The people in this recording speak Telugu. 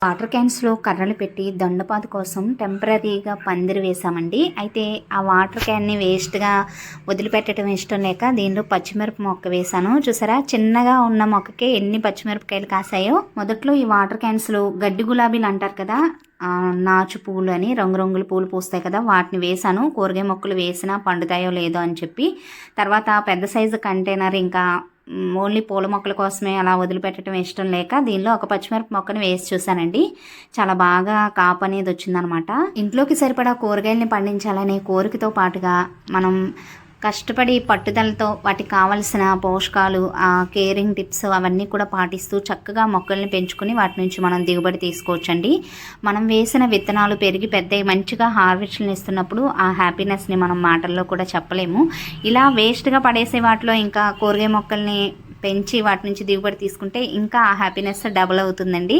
వాటర్ క్యాన్స్లో కర్రలు పెట్టి దొండపాదు కోసం టెంపరీగా పందిరి వేసామండి. అయితే ఆ వాటర్ క్యాన్ని వేస్ట్గా వదిలిపెట్టడం ఇష్టం లేక దీనిలో పచ్చిమిరప మొక్క వేశాను. చూసారా, చిన్నగా ఉన్న మొక్కకే ఎన్ని పచ్చిమిరపకాయలు కాసాయో. మొదట్లో ఈ వాటర్ క్యాన్స్లో గడ్డి గులాబీలు అంటారు కదా, నాచు పూలు అని రంగురంగుల పూలు పూస్తాయి కదా, వాటిని వేశాను. కూరగాయ మొక్కలు వేసినా పండుతాయో లేదో అని చెప్పి. తర్వాత పెద్ద సైజు కంటైనర్ ఇంకా ఓన్లీ పూల మొక్కల కోసమే అలా వదిలిపెట్టడం ఇష్టం లేక దీనిలో ఒక పచ్చిమిరప మొక్కను వేసి చూశానండి. చాలా బాగా కాపు అనేది వచ్చిందనమాట. ఇంట్లోకి సరిపడా కూరగాయలని పండించాలనే కోరికతో పాటుగా మనం కష్టపడి పట్టుదలతో వాటికి కావలసిన పోషకాలు, కేరింగ్ టిప్స్ అవన్నీ కూడా పాటిస్తూ చక్కగా మొక్కల్ని పెంచుకుని వాటి నుంచి మనం దిగుబడి తీసుకోవచ్చండి. మనం వేసిన విత్తనాలు పెరిగి పెద్దవి మంచిగా హార్వెస్ట్ని ఇస్తున్నప్పుడు ఆ హ్యాపీనెస్ని మనం మాటల్లో కూడా చెప్పలేము. ఇలా వేస్ట్గా పడేసే వాటిలో ఇంకా కూరగాయ మొక్కల్ని పెంచి వాటి నుంచి దిగుబడి తీసుకుంటే ఇంకా ఆ హ్యాపీనెస్ డబుల్ అవుతుందండి.